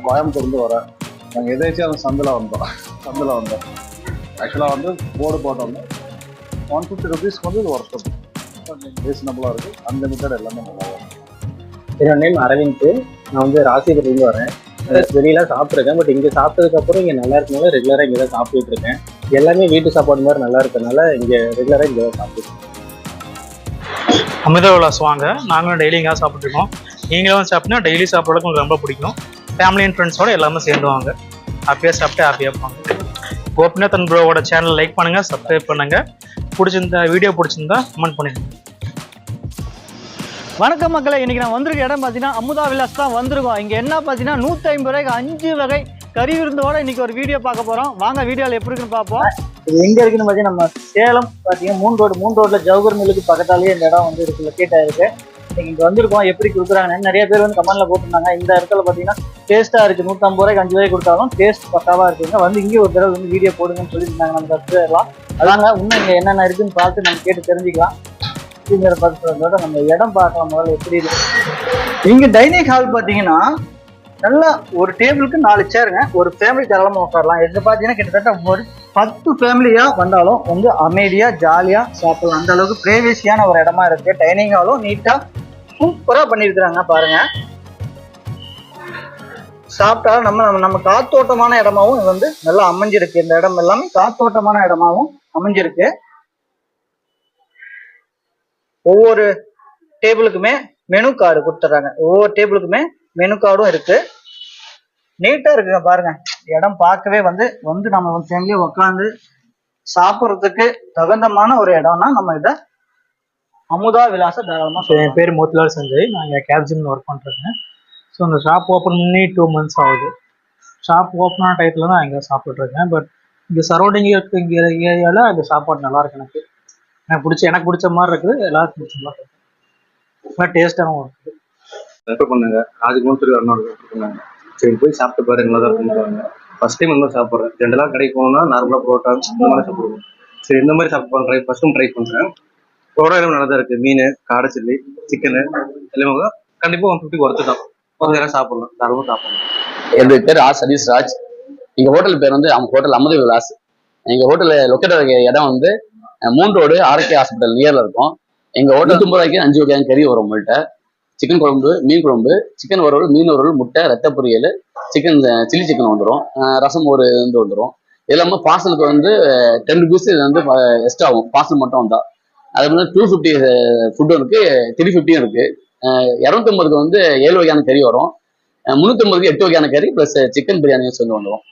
கோயம்புத்தூர்ந்து வரேன். நாங்கள் எதாச்சும் அந்த சந்தில் வந்தோம். ஆக்சுவலாக வந்து போர்டு போட்டோம். 150 ருபீஸ்க்கு வந்து இது ஒர்க் ரீசனபுளாக இருக்குது. அன்லிமிட்டட் எல்லாமே நல்லா இருக்கும். என்னோட நேம் அரவிந்த். நான் வந்து ராசிபுரத்துலேருந்து வரேன். வெளியில சாப்பிட்ருக்கேன். பட் இங்கே சாப்பிட்டதுக்கப்புறம் இங்கே நல்லா இருக்கனால ரெகுலராக இங்கே தான் சாப்பிட்டுட்டு இருக்கேன். எல்லாமே வீட்டு சாப்பாடு மாதிரி நல்லா இருக்கனால இங்கே ரெகுலராக இங்கே தான் சாப்பிட்டுருக்கேன். அமிர்த விலாஸ் வாங்க, நாங்களும் டெய்லி இங்கே சாப்பிட்ருக்கோம். நீங்களும் சாப்பிட்டா டெய்லி சாப்பிட்றதுக்கு உங்களுக்கு ரொம்ப பிடிக்கும். ஃபேமிலி அண்ட் ஃப்ரெண்ட்ஸோட எல்லாமே சேர்ந்துவாங்க. ஹாப்பியாக சாப்பிட்டு ஹாப்பியாக இருப்பாங்க. கோபிநாத் ப்ரோவோட சேனல் லைக் பண்ணுங்கள், சப்ஸ்கிரைப் பண்ணுங்கள். வீடியோ பிடிச்சிருந்தா கமெண்ட் பண்ணிடுங்க. வணக்கம் மக்களை, இன்னைக்கு நான் வந்திருக்க இடம் பார்த்தீங்கன்னா அமுதா விலாஸ் தான் வந்திருக்கோம். இங்கே என்ன பார்த்தீங்கன்னா 150 ரூபாய்க்கு 5 வகை கறி விருந்தோட இன்னைக்கு ஒரு வீடியோ பார்க்க போகிறோம். வாங்க வீடியோவில் எப்படி இருக்குன்னு பார்ப்போம். இது எங்கே இருக்குன்னு பார்த்தீங்கன்னா நம்ம சேலம் பார்த்தீங்கன்னா மூணு ரோட்டில் ஜவஹர் மில்லுக்கு பக்கத்தாலேயே இந்த இடம் வந்து இருக்கு, லொக்கேட் ஆயிருக்கு. நீங்கள் இங்கே வந்திருக்கோம், எப்படி கொடுக்குறாங்கன்னு நிறைய பேர் வந்து கமெண்ட்டில் போட்டிருந்தாங்க. இந்த இடத்துல பார்த்தீங்கன்னா டேஸ்ட்டாக இருக்குது. 150 ரூபாய்க்கு 5 வகை கொடுத்தாலும் டேஸ்ட் பக்காவாக இருக்குங்க. வந்து இங்கே ஒரு தடவை வந்து வீடியோ போடுங்கன்னு சொல்லியிருந்தாங்க நம்ம சப்ஸ்கிரைபர்லாம். அதாங்க இன்னும் இங்கே என்னென்ன இருக்குன்னு பார்த்து நம்ம கேட்டு தெரிஞ்சுக்கலாம். நம்ம இடம் பார்க்கலாம் முதல்ல எப்படி இருக்கு. இங்க டைனிங் ஹால் பாத்தீங்கன்னா நல்லா ஒரு டேபிளுக்கு 4 சேருங்க. ஒரு ஃபேமிலி தாராளமா உட்காரலாம். இது பாத்தீங்கன்னா கிட்டத்தட்ட ஒரு 10 ஃபேமிலியா வந்தாலும் வந்து அமைதியா ஜாலியா சாப்பிடலாம். அந்த அளவுக்கு பிரைவேசியான ஒரு இடமா இருக்கு. டைனிங் ஹாலும் நீட்டா சூப்பரா பண்ணிருக்கிறாங்க பாருங்க. சாப்பிட்டாலும் நம்ம காத்தோட்டமான இடமாவும் வந்து நல்லா அமைஞ்சிருக்கு. இந்த இடம் எல்லாமே காத்தோட்டமான இடமாவும் அமைஞ்சிருக்கு. ஒவ்வொரு டேபிளுக்குமே மெனு கார்டு கொடுத்துட்றாங்க. ஒவ்வொரு டேபிளுக்குமே மெனு கார்டும் இருக்கு. நீட்டா இருக்குங்க பாருங்க. இடம் பார்க்கவே வந்து நம்ம ஃபேமிலியா உட்காந்து சாப்பிட்றதுக்கு தகுந்தமான ஒரு இடம்னா நம்ம இதை அமுதா விலாச தாராளமா. என் பேர் மோத்திலால் சஞ்சய். நான் இங்கே கேப்ஜிம்ல ஒர்க் பண்ணுறேன். ஸோ அந்த ஷாப் ஓப்பன் பண்ணி 2 months ஆகுது. ஷாப் ஓப்பன் ஆன டயத்தில் தான் இங்கே சாப்பிட்டுருக்கேன். பட் இங்கே சரௌண்டிங் இருக்கு, இங்கே ஏரியாவில் இந்த சாப்பாடு நல்லா இருக்கு. எனக்கு பிடிச்ச மாதிரி இருக்குது, எல்லாருக்கும் பிடிச்ச மாதிரி இருக்குது. நல்லா டேஸ்டாகவும் இருக்குது. ரெஃபர் பண்ணாங்க, ராஜகுமார் ரெஃபர் பண்ணாங்க. சரி போய் சாப்பிட்டு பாரு, நல்லா தான் பண்ணுவாங்க. ஃபர்ஸ்ட் டைம் இந்த சாப்பிட்றேன். ஜென்ரலாக கடைக்கு போனோம்னா நார்மலாக புரோட்டா இந்த மாதிரி சாப்பிடுவோம். சரி இந்த மாதிரி சாப்பிட்டு ட்ரை ஃபர்ஸ்ட் டைம் ட்ரை பண்ணுறேன். புரோட்டா எல்லாம் நல்லா தான் இருக்குது. மீன், காடை சில்லி, சிக்கனு எல்லாமே கண்டிப்பாக 150 ஒர்த்து தான். கொஞ்சம் சாப்பிடலாம், தாராளமாக சாப்பிடலாம். என்னுடைய பேர் சதீஷ் ராஜ். எங்கள் ஹோட்டல் பேர் வந்து ஹோட்டல் அமுத விலாஸ். எங்கள் ஹோட்டலில் லொக்கேட் ஆகிற இடம் வந்து 3 ரோடு ஆர்கே ஹாஸ்பிட்டல் நியர்ல இருக்கும். எங்க ஹோட்டல் 50 ரூபாய்க்கு 5 வகையான கறி வரும். உங்கள்கிட்ட சிக்கன் குழம்பு, மீன் குழம்பு, சிக்கன் வறுவல், மீன் வறுவல், முட்டை, ரத்த பொரியல், சிக்கன் சில்லி சிக்கன் வந்துடும், ரசம் ஒரு வந்து வந்துடும். இது இல்லாமல் பார்சலுக்கு வந்து 10 rupees இது வந்து எக்ஸ்ட்ரா ஆகும். பார்சல் மட்டும் வந்தா அது வந்து 250 ஃபுட் இருக்கு, 350 இருக்கு. 250க்கு வந்து 7 வகையான கறி வரும். 350க்கு 8 வகையான கறி பிளஸ் சிக்கன் பிரியாணி வந்து வந்துடும்.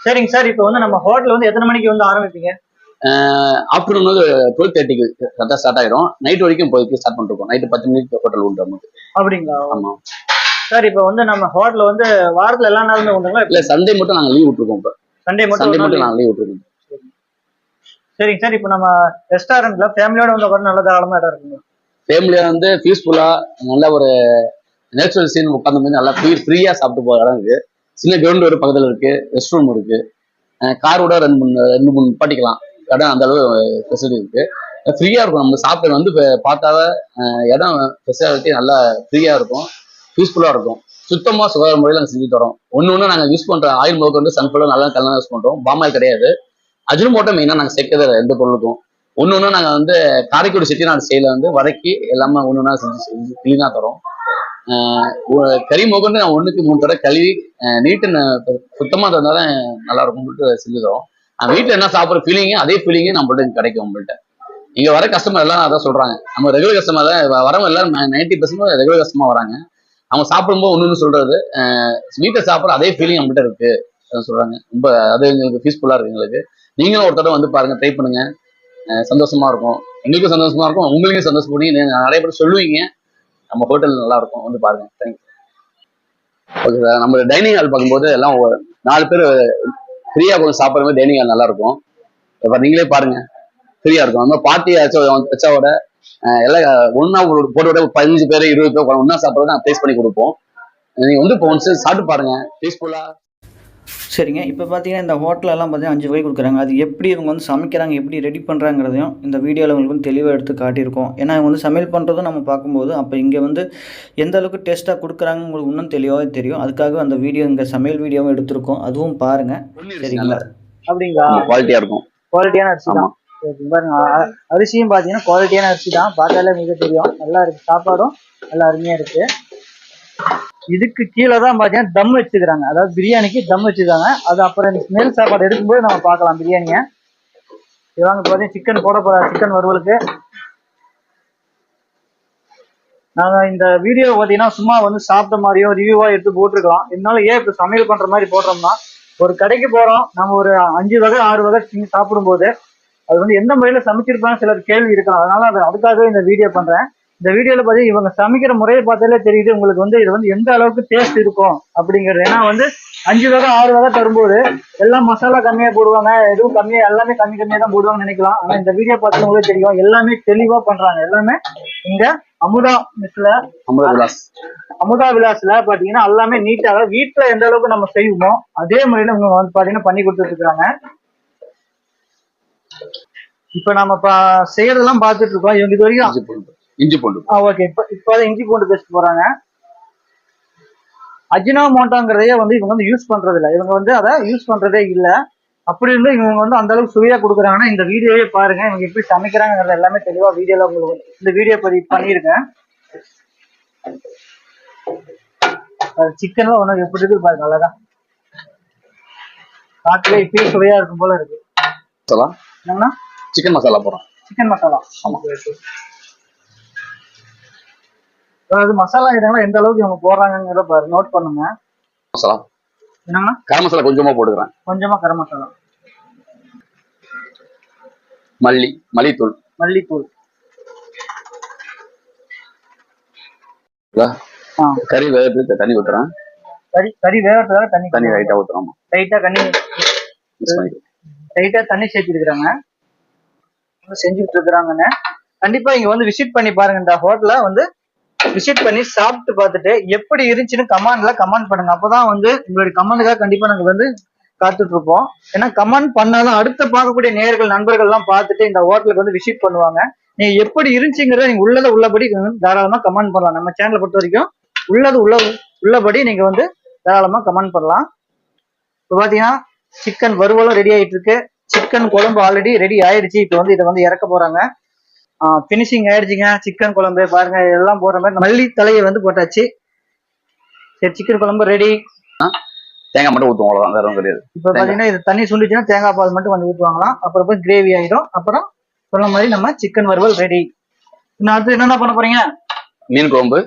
சரிங்க சார், இப்போ வந்து நம்ம ஹோட்டல் வந்து எத்தனை மணிக்கு வந்து ஆரம்பிப்பீங்க? ஆஃப்டர்நூன் வந்து 12:30க்கு கரெக்டாக ஸ்டார்ட் ஆயிடும். நைட் வரைக்கும் போய் ஸ்டார்ட் பண்ணிருக்கோம். நைட்டு 10 மணிக்கு ஹோட்டல் உண்டு நமக்கு. அப்படிங்களா? ஆமா சார். இப்போ வந்து நம்ம ஹோட்டல் வந்து வாரத்துல எல்லா நாளுமே உண்டுங்களா? இல்ல, சண்டே மட்டும் நாங்க லீவ் விட்டுருக்கோம். இப்போ சண்டே மட்டும் நாங்க லீவ் விட்டுருக்கோம். சரிங்க சார். இப்போ நம்ம ரெஸ்டாரண்ட்ல ஃபேமிலியோட வந்து உட்காந்து நல்ல தாராளமா இடம் இருக்குங்க. ஃபேமிலியா வந்து பீஸ்ஃபுல்லா நல்ல ஒரு நேச்சுரல் சீன் உட்காந்து மாதிரி நல்லா ஃப்ரீயா சாப்பிட்டு போகிற இடம் இருக்கு. சின்ன கிரவுண்ட் ஒரு பக்கத்துல இருக்கு, ரெஸ்ட் ரூம் இருக்கு, காரோட 2-3 நிப்பாட்டிக்கலாம் இடம். அந்த அளவு ஃபெசிலிட்டி இருக்கு. ஃப்ரீயா இருக்கும். நம்ம சாப்பிட வந்து பார்த்தாவ இடம் ஃபெசிலிட்டி நல்லா ஃப்ரீயா இருக்கும், பீஸ்ஃபுல்லா இருக்கும். சுத்தமா சுகாதார முறையில் நாங்கள் செஞ்சு தரோம். ஒன்று நாங்கள் யூஸ் பண்ற ஆயில் முதல் வந்து சன்ஃபிளவர் நல்லா கலந்து யூஸ் பண்றோம். பாமாயில் கிடையாது. அஜினோமோட்டோ மெயினாக நாங்கள் சேர்க்கறது எந்த பொருளுக்கும். ஒன்று நாங்கள் வந்து காரைக்குடி செட்டிநாடு ஸ்டைல வந்து வதக்கி எல்லாமே ஒன்று செஞ்சு கிளீனா தரோம். கறி முகந்து நான் 1க்கு 3 தடவை கழுவி நீட்டு சுத்தமா தந்தாதான் நல்லா இருக்கும் செஞ்சு தரோம். வீட்டில் என்ன சாப்பிட்ற ஃபீலிங்கு அதே ஃபீலிங்கு நம்மள்ட்ட கிடைக்கும். உங்கள்கிட்ட இங்க வர கஸ்டமர் எல்லாம் அதான் சொல்றாங்க. நம்ம ரெகுலர் கஸ்டமர் தான் வரவங்க எல்லாரும் 90% ரெகுலர் கஸ்டமர் வராங்க. அவங்க சாப்பிடும்போது ஒன்று சொல்றது வீட்டை சாப்பிட்ற அதே ஃபீலிங் நம்மகிட்ட இருக்கு சொல்றாங்க. ரொம்ப அது எங்களுக்கு பீஸ்ஃபுல்லா இருக்கு. எங்களுக்கு நீங்களும் ஒரு தடவை வந்து பாருங்க, ட்ரை பண்ணுங்க. சந்தோஷமா இருக்கும், எங்களுக்கும் சந்தோஷமா இருக்கும், உங்களுக்கும் சந்தோஷப்படி நிறைய பேர் சொல்லுவீங்க. நம்ம ஹோட்டல் நல்லா இருக்கும், வந்து பாருங்க. தேங்க்யூ. Okay sir. நம்ம டைனிங் ஹால் பார்க்கும்போது எல்லாம் 4 பேர் ஃப்ரீயா கொஞ்சம் சாப்பிட்ற மாதிரி டைனிங் ஹால் நல்லா இருக்கும். இப்போ நீங்களே பாருங்க, ஃப்ரீயா இருக்கும். அந்த பார்ட்டி வச்சாவோட எல்லாம் ஒன்னா போட்டோட 15 பேர் 20 பேர் ஒன்னா சாப்பிட்றது நாங்கள் ப்ளேஸ் பண்ணி கொடுப்போம். நீங்க வந்து இப்போ ஒன்ஸ் சாப்பிட்டு பாருங்க, பீஸ்ஃபுல்லா. சரிங்க. இப்போ பார்த்தீங்கன்னா இந்த ஹோட்டலெல்லாம் பார்த்தீங்கன்னா 5 வகை கொடுக்குறாங்க. அது எப்படி இவங்க வந்து சமைக்கிறாங்க, எப்படி ரெடி பண்ணுறாங்கிறதையும் இந்த வீடியோவில் உங்களுக்கு வந்து தெளிவாக எடுத்து காட்டியிருக்கோம். ஏன்னா இவங்க வந்து சமையல் பண்ணுறதும் நம்ம பார்க்கும்போது, அப்போ இங்கே வந்து எந்த அளவுக்கு டேஸ்ட்டாக கொடுக்குறாங்கன்னு உங்களுக்கு இன்னும் தெளிவாகவே தெரியும். அதுக்காக அந்த வீடியோ இங்கே சமையல் வீடியோவும் எடுத்திருக்கோம். அதுவும் பாருங்கள். சரிங்களா? அப்படிங்களா? குவாலிட்டியா இருக்கும். குவாலிட்டியான அரிசி தான். பாருங்க, அரிசியும் பார்த்தீங்கன்னா குவாலிட்டியான அரிசி தான். பார்த்தாலே மிக தெரியும். நல்லா இருக்கு, சாப்பாடும் நல்லா அருமையாக இருக்கு. இதுக்கு கீழே தான் பார்த்தீங்கன்னா தம் வச்சுக்கிறாங்க. அதாவது பிரியாணிக்கு தம் வச்சுருக்காங்க. அது அப்புறம் மேல் சாப்பாடு எடுக்கும்போது நம்ம பார்க்கலாம் பிரியாணியை. இவங்க பார்த்தீங்கன்னா சிக்கன் போட போகிற சிக்கன் வறுவலுக்கு. நாங்கள் இந்த வீடியோ பார்த்தீங்கன்னா சும்மா வந்து சாப்பிட்ட மாதிரியும் ரிவ்யூவாக எடுத்து போட்டிருக்கலாம். இருந்தாலும் ஏன் இப்போ சமையல் பண்ணுற மாதிரி போடுறோம்னா, ஒரு கடைக்கு போகிறோம், நம்ம ஒரு 5 வகை 6 வகை சாப்பிடும்போது அது வந்து எந்த முறையில் சமைச்சிருப்பாங்க சிலர் கேள்வி இருக்கலாம். அதனால அதுக்காகவே இந்த வீடியோ பண்ணுறேன். இந்த வீடியோவில் பார்த்தீங்கன்னா இவங்க சமைக்கிற முறையை பார்த்தாலே தெரியுது உங்களுக்கு வந்து இது வந்து எந்த அளவுக்கு டேஸ்ட் இருக்கும் அப்படிங்கிறது. ஏன்னா வந்து 5 வகை 6 வகை தரும்போது எல்லாம் மசாலா கம்மியாக போடுவாங்க, எதுவும் கம்மியாக எல்லாமே கம்மியாக தான் போடுவாங்கன்னு நினைக்கலாம். ஆனால் இந்த வீடியோ பார்த்தவங்களே தெரியும் எல்லாமே தெளிவாக பண்ணுறாங்க. எல்லாமே இங்கே அமுதா மெஸ்ல அமுதா விலாஸ்ல பாத்தீங்கன்னா எல்லாமே நீட்டாக வீட்டுல எந்த அளவுக்கு நம்ம செய்வோமோ அதே முறையில இவங்க வந்து பாத்தீங்கன்னா பண்ணி கொடுத்துட்டு இருக்காங்க. இப்ப நம்ம செய்யறதெல்லாம் பாத்துட்டு இருக்கோம். இவங்க இது வரைக்கும் இஞ்சி பூண்டு ஓகே. இப்ப இஞ்சி பூண்டு பேஸ்ட் போறாங்க. அஜினோமோட்டோங்கிறதையே வந்து இவங்க வந்து யூஸ் பண்றது இல்லை. இவங்க வந்து அதை யூஸ் பண்றதே இல்லை. அப்படி இருந்து இவங்க வந்து அந்த அளவுக்கு சுவையா கொடுக்குறாங்கன்னா இந்த வீடியோவே பாருங்க. இவங்க எப்படி சமைக்கிறாங்கிறது எல்லாமே தெளிவா வீடியோல உங்களுக்கு இந்த வீடியோ பதிவு பண்ணிருக்கேன். சிக்கன்லாம் உனக்கு எப்படி இருக்கு பாருங்க, அழகா பார்க்கவே இப்பயும் சுவையா இருக்கும் போல இருக்கு. என்னன்னா சிக்கன் மசாலா போறோம். சிக்கன் மசாலா. அதாவது மசாலா ஐட்டங்கள் எந்த அளவுக்கு இவங்க போடுறாங்கிறத பாரு, நோட் பண்ணுங்க. மசாலா என்னன்னா கரம் மசாலா கொஞ்சமா போட்டுக்கிறேன். கொஞ்சமா கரம் மசாலா, மல்லித்தூள் கறி வேகத்துக்கு தண்ணி ஊத்துறேன். கறி வேகறதுக்காக தண்ணி லைட்டா ஊத்துறோம். லைட்டா தண்ணி சேர்த்திருக்கிறாங்க, செஞ்சுட்டு இருக்கிறாங்கன்னு. கண்டிப்பா இங்க வந்து விசிட் பண்ணி பாருங்க. இந்த ஹோட்டல வந்து விசிட் பண்ணி சாப்பிட்டு பார்த்துட்டு எப்படி இருந்துச்சுன்னு கமெண்ட் பண்ணுங்க. அப்பதான் வந்து உங்களுடைய கமெண்ட்டுக்காக கண்டிப்பா நாங்க வந்து காத்துட்டு இருப்போம். ஏன்னா கமெண்ட் பண்ணாலும் அடுத்த பார்க்கக்கூடிய நேயர்கள் நண்பர்கள் எல்லாம் பார்த்துட்டு இந்த ஹோட்டலுக்கு வந்து விசிட் பண்ணுவாங்க. நீங்க எப்படி இருந்துச்சுங்கிறத நீங்க உள்ளபடி தாராளமா கமெண்ட் பண்ணலாம். நம்ம சேனலை பொறுத்த வரைக்கும் உள்ளபடி நீங்க வந்து தாராளமா கமெண்ட் பண்ணலாம். இப்போ பாத்தீங்கன்னா சிக்கன் வறுவலும் ரெடி ஆயிட்டு இருக்கு. சிக்கன் குழம்பு ஆல்ரெடி ரெடி ஆயிடுச்சு. இப்போ வந்து இதை வந்து இறக்க போறாங்க. பினிஷிங் ஆயிடுச்சுங்க. சிக்கன் குழம்பு பாருங்க, எல்லாம் போடுற மாதிரி மல்லி தலையை வந்து போட்டாச்சு. சரி, சிக்கன் குழம்பு ரெடி. தேங்காய் மட்டும் ஊற்றுவோம், அவ்வளோதான், வேற ஒன்றும் கிடையாது. இப்போ பார்த்தீங்கன்னா இது தண்ணி சுண்டிச்சுன்னா தேங்காய் பால் மட்டும் வந்து ஊற்றுவாங்களாம். அப்புறம் போய் கிரேவி ஆயிடும். அப்புறம் சொன்ன மாதிரி நம்ம சிக்கன் வறுவல் ரெடி. இன்னும் அடுத்து என்னென்ன பண்ண போறீங்க? மீன் குழம்பு,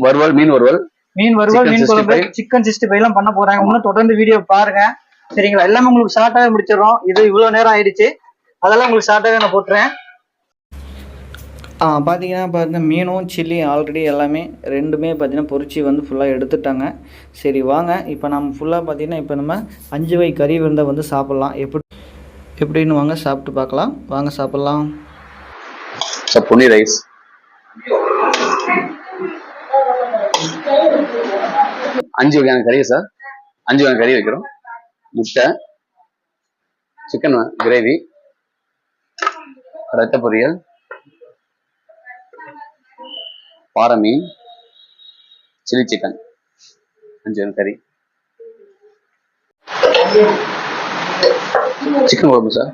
வறுவல், மீன் குழம்பு, சிக்கன் 65 எல்லாம் பண்ண போறாங்க. இன்னும் தொடர்ந்து வீடியோ பாருங்க. சரிங்களா? எல்லாமே உங்களுக்கு ஷார்ட்டாவே முடிச்சிடறோம். இது இவ்வளவு நேரம் ஆயிடுச்சு, அதெல்லாம் உங்களுக்கு ஷார்ட்டாவே நான் போட்டுறேன். பார்த்தீங்கன்னா பாருங்கள், மீனும் சில்லி ஆல்ரெடி எல்லாமே ரெண்டுமே பார்த்தீங்கன்னா பொரிச்சு வந்து ஃபுல்லாக எடுத்துட்டாங்க. சரி வாங்க, இப்போ நம்ம ஃபுல்லாக பார்த்தீங்கன்னா இப்போ நம்ம 5 வகை கறி விருந்தை வந்து சாப்பிட்லாம். எப்படின்னு வாங்க சாப்பிட்டு பார்க்கலாம். வாங்க சாப்பிட்லாம். பொன்னி ரைஸ், அஞ்சு வகையான கறி சார். 5 வகையான கறி வைக்கிறோம். முட்டை, சிக்கன் கிரேவி, ரத்த பொரியல், பாறை மீன், சில்லி சிக்கன், 5 வகை கறி, சிக்கன் குழம்பு சார்.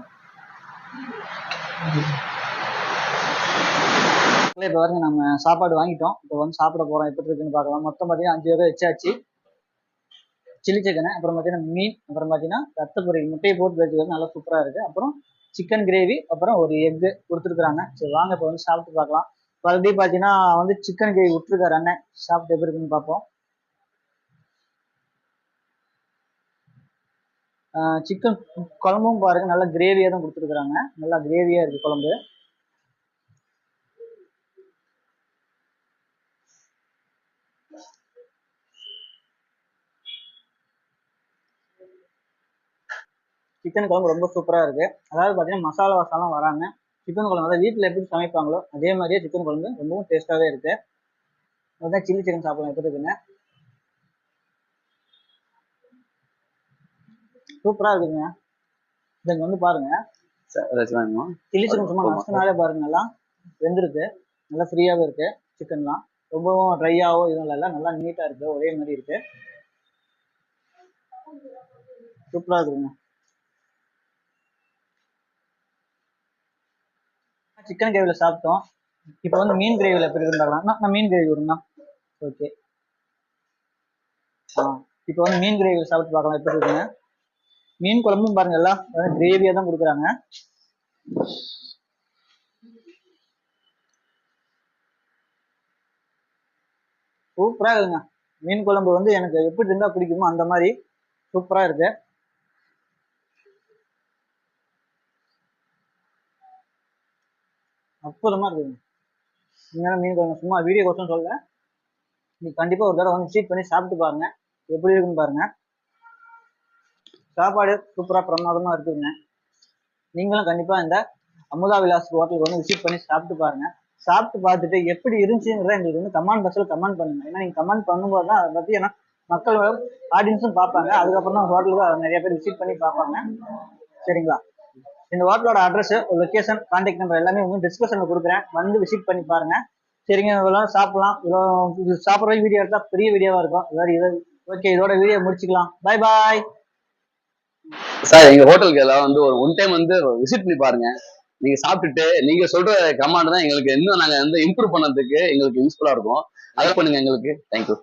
இப்போ வரைக்கும் நம்ம சாப்பாடு வாங்கிட்டோம். இப்போ வந்து சாப்பிட போறோம். எப்படி இருக்குன்னு பார்க்கலாம். மொத்தம் பார்த்தீங்கன்னா 5 வகை வச்சாச்சு. சில்லி சிக்கனு, அப்புறம் பார்த்தீங்கன்னா மீன், அப்புறம் பார்த்தீங்கன்னா ரத்த பொரியல், முட்டையை போட்டு வச்சுக்கிறது நல்லா சூப்பராக இருக்கு. அப்புறம் சிக்கன் கிரேவி, அப்புறம் ஒரு எக்கு கொடுத்துருக்குறாங்க. சரி வாங்க இப்போ வந்து சாப்பிட்டு பார்க்கலாம். ஆல்ரெடி பார்த்தீங்கன்னா வந்து சிக்கன் கிரேவி விட்டுருக்காரு அண்ணன். சாப்பிட்டு எப்படி இருக்குன்னு பார்ப்போம். சிக்கன் குழம்பும் பாருங்க, நல்லா கிரேவியாக தான் கொடுத்துருக்குறாங்க. நல்லா கிரேவியாக இருக்கு குழம்பு. சிக்கன் குழம்பு ரொம்ப சூப்பராக இருக்கு. அதாவது பார்த்தீங்கன்னா மசாலா வாசம்லாம் வராங்க. சிக்கன் குழம்பு அதாவது வீட்டில் எப்படி சமைப்பாங்களோ அதே மாதிரியே சிக்கன் குழம்பு ரொம்பவும் டேஸ்ட்டாகவே இருக்கு. அதுதான் சில்லி சிக்கன் சாப்பிடலாம். எப்படி இருக்குங்க? சூப்பரா இருக்குங்க. இங்க வந்து பாருங்க, ஏதாச்சும் வேணுமா? சில்லி சிக்கன் சும்மா நசுனாலே பாருங்க நல்லா வெந்திருக்கு, நல்லா ஃப்ரீயாவே இருக்கு. சிக்கன்லாம் ரொம்பவும் ட்ரையாவோ இதுவும் இல்லை, நல்லா நீட்டா இருக்கு, ஒரே மாதிரி இருக்கு. சூப்பரா இருக்குங்க. சிக்கன் கிரேவில சாப்பிட்டோம். இப்போ வந்து மீன் கிரேவில எப்படி இருந்தாலும் நான் மீன் கிரேவி விடுங்கண்ணா. ஓகே. இப்போ வந்து மீன் கிரேவி சாப்பிட்டு பார்க்கலாம் எப்படி இருக்குங்க. மீன் குழம்பும் பாருங்க எல்லாம் கிரேவியா தான் கொடுக்குறாங்க. சூப்பரா இருக்குங்க. மீன் குழம்பு வந்து எனக்கு எப்படி இருந்தா பிடிக்குமோ அந்த மாதிரி சூப்பரா இருக்கு. அற்புதமா இருக்குங்க. நீங்க மீன் குழம்பு சும்மா வீடியோ கோசம் சொல்ல, நீ கண்டிப்பா ஒரு தடவை வந்து விசிட் பண்ணி சாப்பிட்டு பாருங்க, எப்படி இருக்குன்னு பாருங்க. சாப்பாடு சூப்பரா பிரமாதமா இருக்குங்க. நீங்களும் கண்டிப்பா இந்த அமுதா விலாஸ் ஹோட்டலுக்கு வந்து விசிட் பண்ணி சாப்பிட்டு பாருங்க. சாப்பிட்டு பார்த்துட்டு எப்படி இருந்துச்சுங்கிறத எங்களுக்கு வந்து கமெண்ட் பாக்ஸ்ல கமெண்ட் பண்ணுங்க. ஏன்னா நீங்க கமெண்ட் பண்ணும்போது தான் அதை பத்தி ஏன்னா மக்கள் ஆடியன்ஸும் பார்ப்பாங்க. அதுக்கப்புறம் தான் ஹோட்டலுக்கு நிறைய பேர் விசிட் பண்ணி பார்ப்பாங்க. சரிங்களா? இந்த ஹோட்டலோட அட்ரஸ், லொகேஷன், கான்டாக்ட் நம்பர் எல்லாமே வந்து டிஸ்கிரிப்ஷன்ல கொடுக்குறேன், வந்து விசிட் பண்ணி பாருங்க. சரிங்க, இதெல்லாம் சாப்பிடலாம். இது சாப்பிட்ற வீடியோ எடுத்தா பெரிய வீடியோவா இருக்கும். ஓகே, இதோட வீடியோ முடிச்சுக்கலாம். பாய் பாய். சார் எங்க ஹோட்டலுக்கு எல்லாம் வந்து ஒரு ஒன் டைம் வந்து விசிட் பண்ணி பாருங்க. நீங்க சாப்பிட்டுட்டு நீங்க சொல்ற கமாண்ட் தான் எங்களுக்கு இன்னும் நாங்க வந்து இம்ப்ரூவ் பண்ணதுக்கு எங்களுக்கு யூஸ்ஃபுல்லா இருக்கும். அதை பண்ணுங்க எங்களுக்கு. தேங்க்யூ.